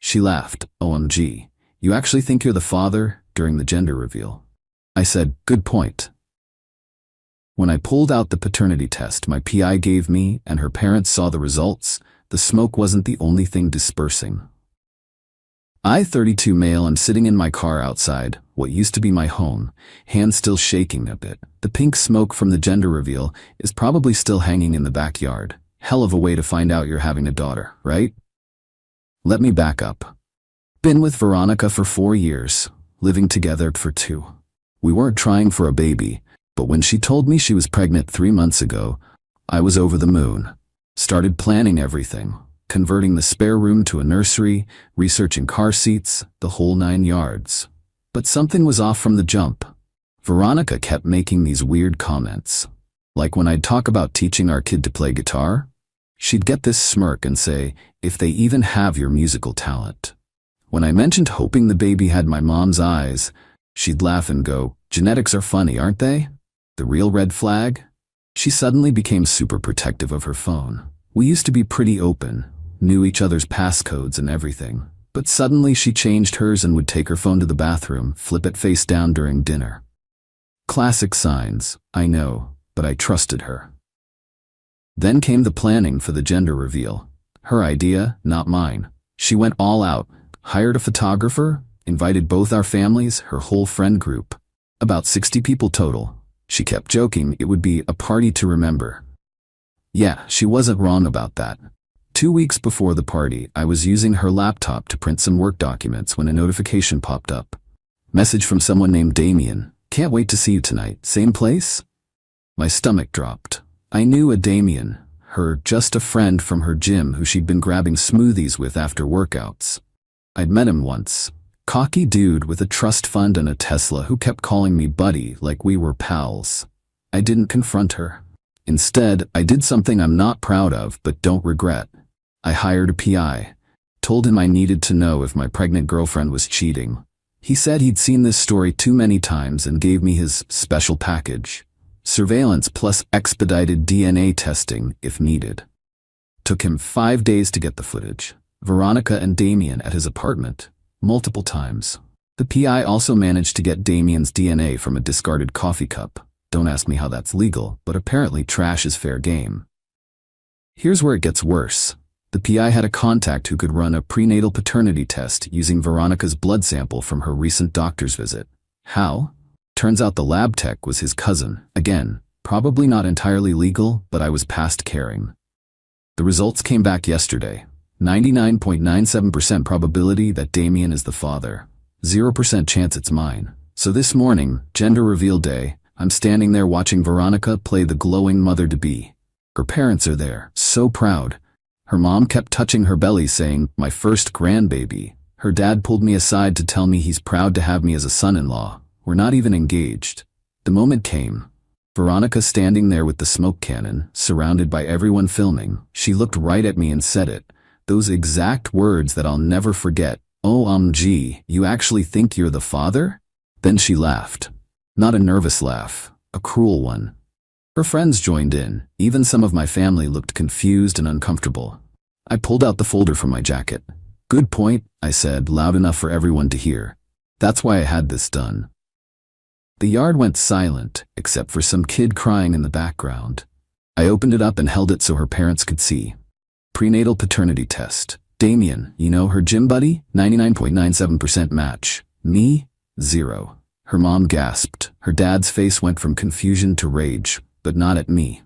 She laughed. OMG. You actually think you're the father during the gender reveal? I said, good point. When I pulled out the paternity test my PI gave me and her parents saw the results, the smoke wasn't the only thing dispersing. I, 32 male, am sitting in my car outside what used to be my home, hands still shaking a bit. The pink smoke from the gender reveal is probably still hanging in the backyard. Hell of a way to find out you're having a daughter, right? Let me back up. Been with Veronica for 4 years, living together for 2. We weren't trying for a baby, but when she told me she was pregnant 3 months ago, I was over the moon. Started planning everything, converting the spare room to a nursery, researching car seats, the whole 9 yards. But something was off from the jump. Veronica kept making these weird comments. Like when I'd talk about teaching our kid to play guitar, she'd get this smirk and say, if they even have your musical talent. When I mentioned hoping the baby had my mom's eyes, she'd laugh and go, genetics are funny, aren't they? The real red flag? She suddenly became super protective of her phone. We used to be pretty open, knew each other's passcodes and everything. But suddenly she changed hers and would take her phone to the bathroom, flip it face down during dinner. Classic signs, I know, but I trusted her. Then came the planning for the gender reveal. Her idea, not mine. She went all out, hired a photographer, invited both our families, her whole friend group. About 60 people total. She kept joking it would be a party to remember. Yeah, she wasn't wrong about that. 2 weeks before the party, I was using her laptop to print some work documents when a notification popped up. Message from someone named Damien. Can't wait to see you tonight. Same place? My stomach dropped. I knew a Damien, just a friend from her gym who she'd been grabbing smoothies with after workouts. I'd met him once. Cocky dude with a trust fund and a Tesla who kept calling me buddy like we were pals. I didn't confront her. Instead, I did something I'm not proud of but don't regret. I hired a PI. Told him I needed to know if my pregnant girlfriend was cheating. He said he'd seen this story too many times and gave me his special package. Surveillance plus expedited DNA testing if needed. Took him 5 days to get the footage. Veronica and Damien at his apartment. Multiple times. The PI also managed to get Damien's DNA from a discarded coffee cup. Don't ask me how that's legal, but apparently trash is fair game. Here's where it gets worse. The PI had a contact who could run a prenatal paternity test using Veronica's blood sample from her recent doctor's visit. How? Turns out the lab tech was his cousin. Again, probably not entirely legal, but I was past caring. The results came back yesterday. 99.97% probability that Damien is the father. 0% chance it's mine. So this morning, gender reveal day, I'm standing there watching Veronica play the glowing mother-to-be. Her parents are there, so proud. Her mom kept touching her belly saying, my first grandbaby. Her dad pulled me aside to tell me he's proud to have me as a son-in-law. We're not even engaged. The moment came. Veronica standing there with the smoke cannon, surrounded by everyone filming. She looked right at me and said it. Those exact words that I'll never forget. OMG, you actually think you're the father? Then she laughed. Not a nervous laugh, a cruel one. Her friends joined in. Even some of my family looked confused and uncomfortable. I pulled out the folder from my jacket. Good point, I said, loud enough for everyone to hear. That's why I had this done. The yard went silent, except for some kid crying in the background. I opened it up and held it so her parents could see. Prenatal paternity test. Damien, you know her gym buddy? 99.97% match. Me? 0. Her mom gasped. Her dad's face went from confusion to rage, but not at me.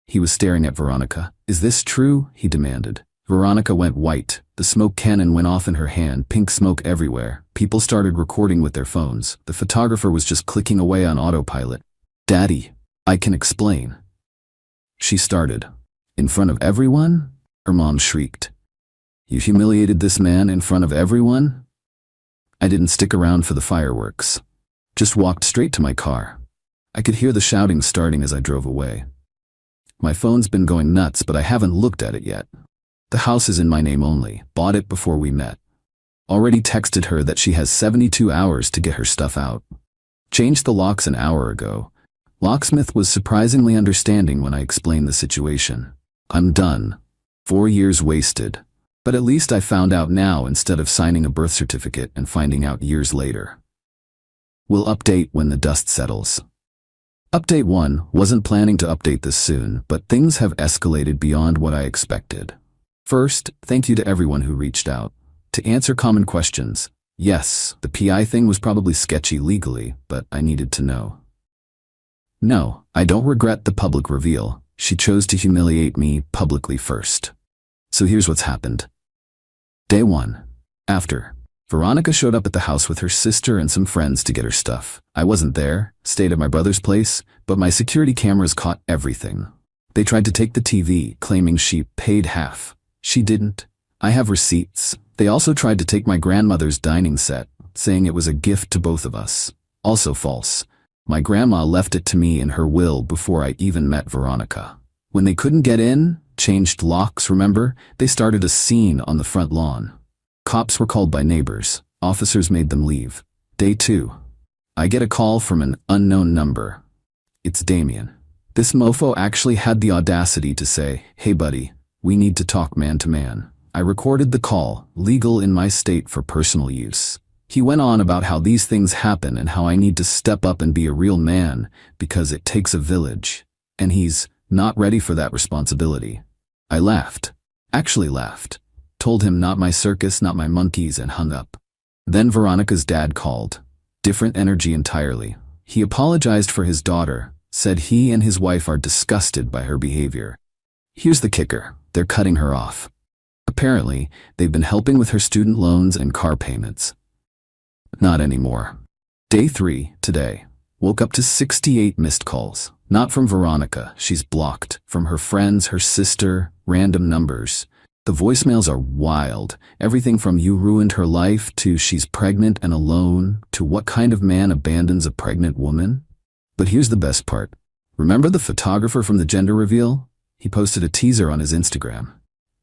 He was staring at Veronica. Is this true? He demanded. Veronica went white. The smoke cannon went off in her hand, pink smoke everywhere. People started recording with their phones. The photographer was just clicking away on autopilot. Daddy, I can explain. She started. In front of everyone? Her mom shrieked. You humiliated this man in front of everyone? I didn't stick around for the fireworks. Just walked straight to my car. I could hear the shouting starting as I drove away. My phone's been going nuts, but I haven't looked at it yet. The house is in my name only. Bought it before we met. Already texted her that she has 72 hours to get her stuff out. Changed the locks an hour ago. Locksmith was surprisingly understanding when I explained the situation. I'm done. 4 years wasted. But at least I found out now instead of signing a birth certificate and finding out years later. We'll update when the dust settles. Update 1, wasn't planning to update this soon, but things have escalated beyond what I expected. First, thank you to everyone who reached out. To answer common questions, yes, the PI thing was probably sketchy legally, but I needed to know. No, I don't regret the public reveal. She chose to humiliate me publicly first. So here's what's happened. Day 1. After. Veronica showed up at the house with her sister and some friends to get her stuff. I wasn't there, stayed at my brother's place, but my security cameras caught everything. They tried to take the TV, claiming she paid half. She didn't. I have receipts. They also tried to take my grandmother's dining set, saying it was a gift to both of us. Also false. My grandma left it to me in her will before I even met Veronica. When they couldn't get in, changed locks, remember? They started a scene on the front lawn. Cops were called by neighbors. Officers made them leave. Day 2. I get a call from an unknown number. It's Damien. This mofo actually had the audacity to say, "Hey buddy, we need to talk man to man." I recorded the call, legal in my state for personal use. He went on about how these things happen and how I need to step up and be a real man because it takes a village. And he's not ready for that responsibility. I laughed. Actually laughed. Told him not my circus, not my monkeys, and hung up. Then Veronica's dad called. Different energy entirely. He apologized for his daughter, said he and his wife are disgusted by her behavior. Here's the kicker. They're cutting her off. Apparently, they've been helping with her student loans and car payments. Not anymore. Day 3, today. Woke up to 68 missed calls. Not from Veronica, she's blocked. From her friends, her sister, random numbers. The voicemails are wild. Everything from "you ruined her life" to "she's pregnant and alone" to "what kind of man abandons a pregnant woman?" But here's the best part. Remember the photographer from the gender reveal? He posted a teaser on his Instagram.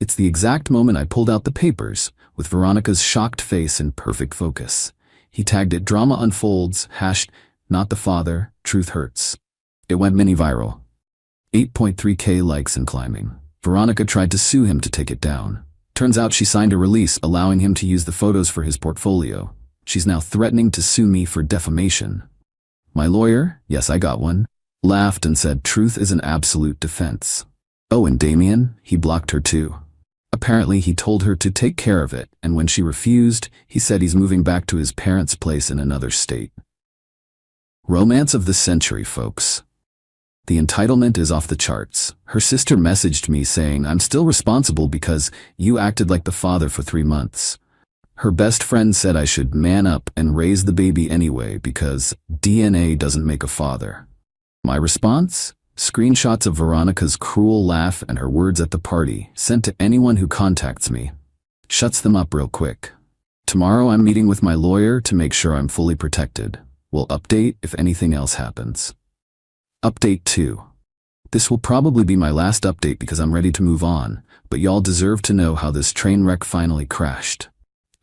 It's the exact moment I pulled out the papers, with Veronica's shocked face in perfect focus. He tagged it "Drama Unfolds", #not the father, truth hurts. It went mini viral. 8.3K likes and climbing. Veronica tried to sue him to take it down. Turns out she signed a release allowing him to use the photos for his portfolio. She's now threatening to sue me for defamation. My lawyer, yes I got one, laughed and said truth is an absolute defense. Oh, and Damien, he blocked her too. Apparently he told her to take care of it, and when she refused, he said he's moving back to his parents' place in another state. Romance of the century, folks. The entitlement is off the charts. Her sister messaged me saying I'm still responsible because you acted like the father for 3 months. Her best friend said I should man up and raise the baby anyway because DNA doesn't make a father. My response? Screenshots of Veronica's cruel laugh and her words at the party, sent to anyone who contacts me. Shuts them up real quick. Tomorrow I'm meeting with my lawyer to make sure I'm fully protected. We'll update if anything else happens. Update 2. This will probably be my last update because I'm ready to move on, but y'all deserve to know how this train wreck finally crashed.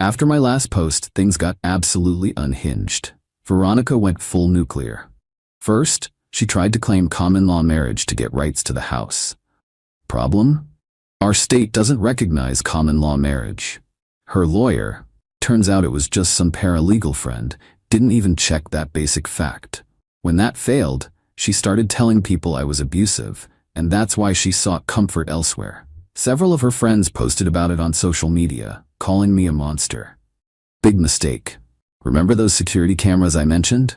After my last post, things got absolutely unhinged. Veronica went full nuclear. First, she tried to claim common law marriage to get rights to the house. Problem? Our state doesn't recognize common law marriage. Her lawyer, turns out it was just some paralegal friend, didn't even check that basic fact. When that failed, she started telling people I was abusive, and that's why she sought comfort elsewhere. Several of her friends posted about it on social media, calling me a monster. Big mistake. Remember those security cameras I mentioned?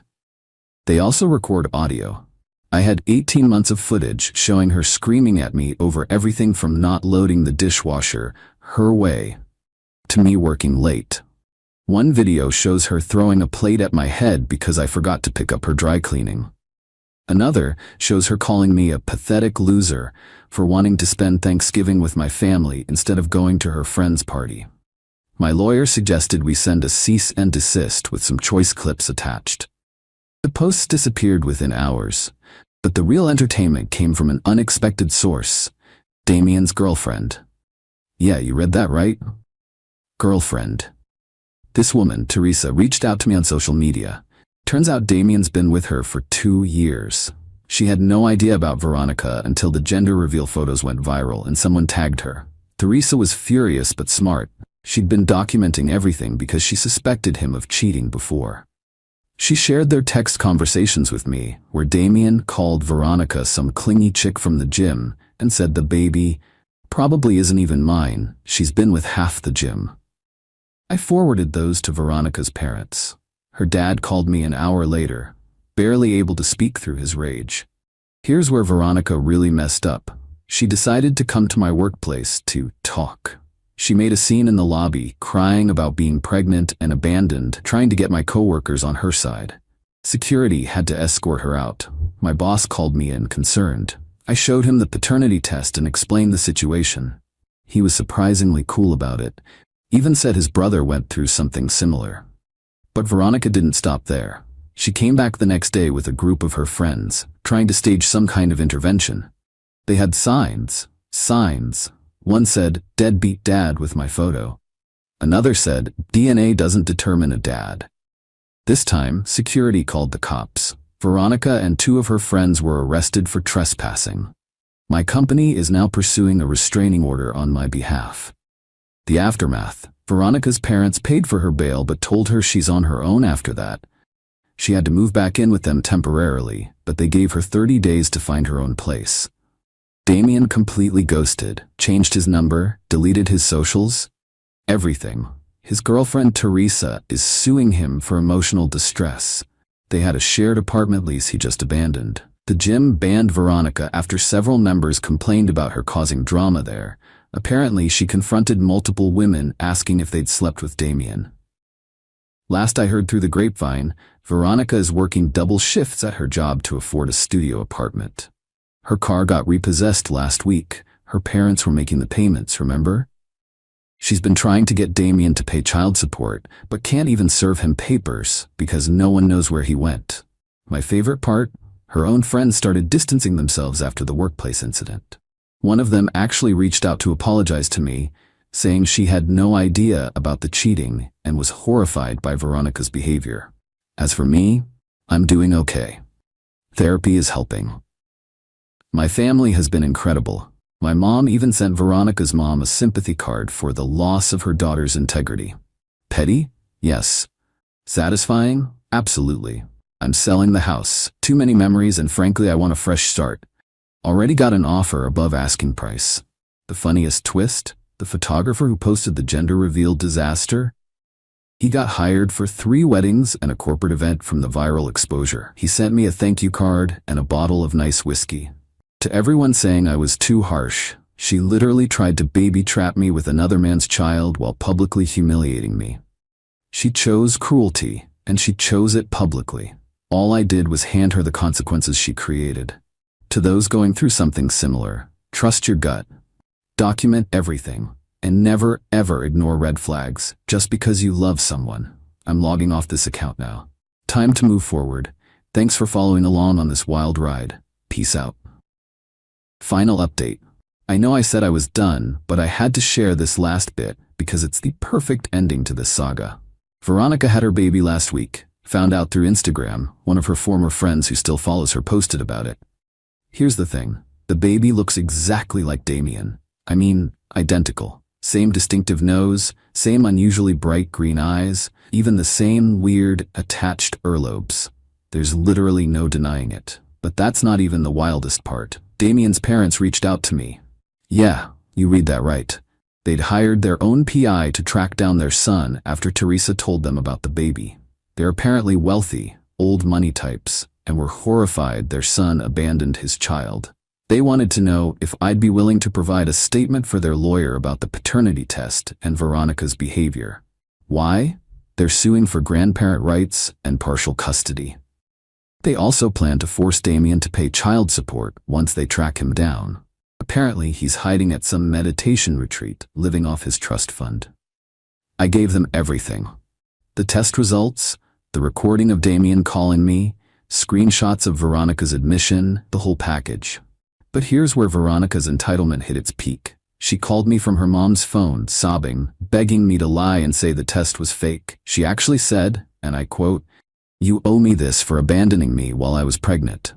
They also record audio. I had 18 months of footage showing her screaming at me over everything from not loading the dishwasher her way to me working late. One video shows her throwing a plate at my head because I forgot to pick up her dry cleaning. Another shows her calling me a pathetic loser for wanting to spend Thanksgiving with my family instead of going to her friend's party. My lawyer suggested we send a cease and desist with some choice clips attached. The posts disappeared within hours, but the real entertainment came from an unexpected source, Damien's girlfriend. Yeah, you read that right? Girlfriend. This woman, Teresa, reached out to me on social media. Turns out Damien's been with her for 2 years. She had no idea about Veronica until the gender reveal photos went viral and someone tagged her. Teresa was furious but smart. She'd been documenting everything because she suspected him of cheating before. She shared their text conversations with me, where Damien called Veronica some clingy chick from the gym and said the baby probably isn't even mine, she's been with half the gym. I forwarded those to Veronica's parents. Her dad called me an hour later, barely able to speak through his rage. Here's where Veronica really messed up. She decided to come to my workplace to talk. She made a scene in the lobby, crying about being pregnant and abandoned, trying to get my coworkers on her side. Security had to escort her out. My boss called me in, concerned. I showed him the paternity test and explained the situation. He was surprisingly cool about it, even said his brother went through something similar. But Veronica didn't stop there. She came back the next day with a group of her friends, trying to stage some kind of intervention. They had signs. One said, "Deadbeat dad" with my photo. Another said, "DNA doesn't determine a dad." This time, security called the cops. Veronica and 2 of her friends were arrested for trespassing. My company is now pursuing a restraining order on my behalf. The aftermath: Veronica's parents paid for her bail but told her she's on her own after that. She had to move back in with them temporarily, but they gave her 30 days to find her own place. Damien completely ghosted, changed his number, deleted his socials. Everything. His girlfriend Teresa is suing him for emotional distress. They had a shared apartment lease he just abandoned. The gym banned Veronica after several members complained about her causing drama there. Apparently, she confronted multiple women asking if they'd slept with Damien. Last I heard through the grapevine, Veronica is working double shifts at her job to afford a studio apartment. Her car got repossessed last week. Her parents were making the payments, remember? She's been trying to get Damien to pay child support, but can't even serve him papers because no one knows where he went. My favorite part? Her own friends started distancing themselves after the workplace incident. One of them actually reached out to apologize to me, saying she had no idea about the cheating and was horrified by Veronica's behavior. As for me, I'm doing okay. Therapy is helping. My family has been incredible. My mom even sent Veronica's mom a sympathy card for the loss of her daughter's integrity. Petty? Yes. Satisfying? Absolutely. I'm selling the house. Too many memories, and frankly I want a fresh start. Already got an offer above asking price. The funniest twist? The photographer who posted the gender reveal disaster? He got hired for 3 weddings and a corporate event from the viral exposure. He sent me a thank you card and a bottle of nice whiskey. To everyone saying I was too harsh, she literally tried to baby trap me with another man's child while publicly humiliating me. She chose cruelty, and she chose it publicly. All I did was hand her the consequences she created. To those going through something similar, trust your gut. Document everything, and never ever ignore red flags just because you love someone. I'm logging off this account now. Time to move forward. Thanks for following along on this wild ride. Peace out. Final update. I know I said I was done, but I had to share this last bit because it's the perfect ending to this saga. Veronica had her baby last week. Found out through Instagram. One of her former friends who still follows her posted about it. Here's the thing. The baby looks exactly like Damien. I mean, identical. Same distinctive nose, same unusually bright green eyes, even the same weird, attached earlobes. There's literally no denying it. But that's not even the wildest part. Damien's parents reached out to me. Yeah, you read that right. They'd hired their own PI to track down their son after Teresa told them about the baby. They're apparently wealthy, old money types, and were horrified their son abandoned his child. They wanted to know if I'd be willing to provide a statement for their lawyer about the paternity test and Veronica's behavior. Why? They're suing for grandparent rights and partial custody. They also plan to force Damien to pay child support once they track him down. Apparently, he's hiding at some meditation retreat, living off his trust fund. I gave them everything. The test results, the recording of Damien calling me, screenshots of Veronica's admission, the whole package. But here's where Veronica's entitlement hit its peak. She called me from her mom's phone, sobbing, begging me to lie and say the test was fake. She actually said, and I quote, "You owe me this for abandoning me while I was pregnant."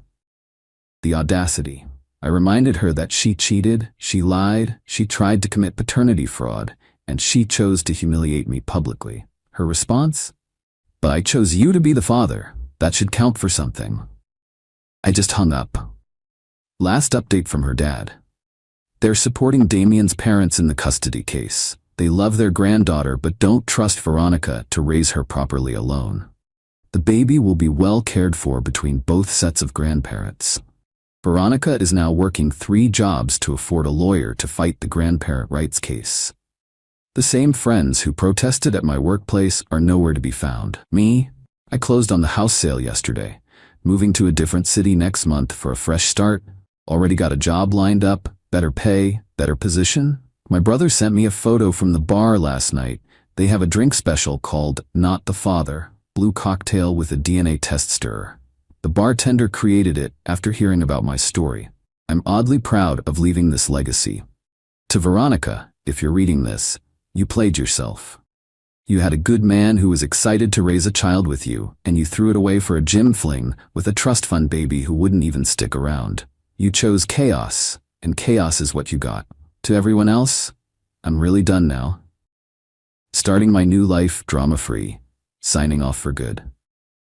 The audacity. I reminded her that she cheated, she lied, she tried to commit paternity fraud, and she chose to humiliate me publicly. Her response? But I chose you to be the father. That should count for something. I just hung up. Last update from her dad. They're supporting Damien's parents in the custody case. They love their granddaughter but don't trust Veronica to raise her properly alone. The baby will be well cared for between both sets of grandparents. Veronica is now working 3 jobs to afford a lawyer to fight the grandparent rights case. The same friends who protested at my workplace are nowhere to be found. Me? I closed on the house sale yesterday. Moving to a different city next month for a fresh start. Already got a job lined up, better pay, better position. My brother sent me a photo from the bar last night. They have a drink special called Not the Father, blue cocktail with a DNA test stirrer. The bartender created it after hearing about my story. I'm oddly proud of leaving this legacy. To Veronica, if you're reading this, you played yourself. You had a good man who was excited to raise a child with you, and you threw it away for a gym fling with a trust fund baby who wouldn't even stick around. You chose chaos, and chaos is what you got. To everyone else, I'm really done now. Starting my new life drama-free, signing off for good.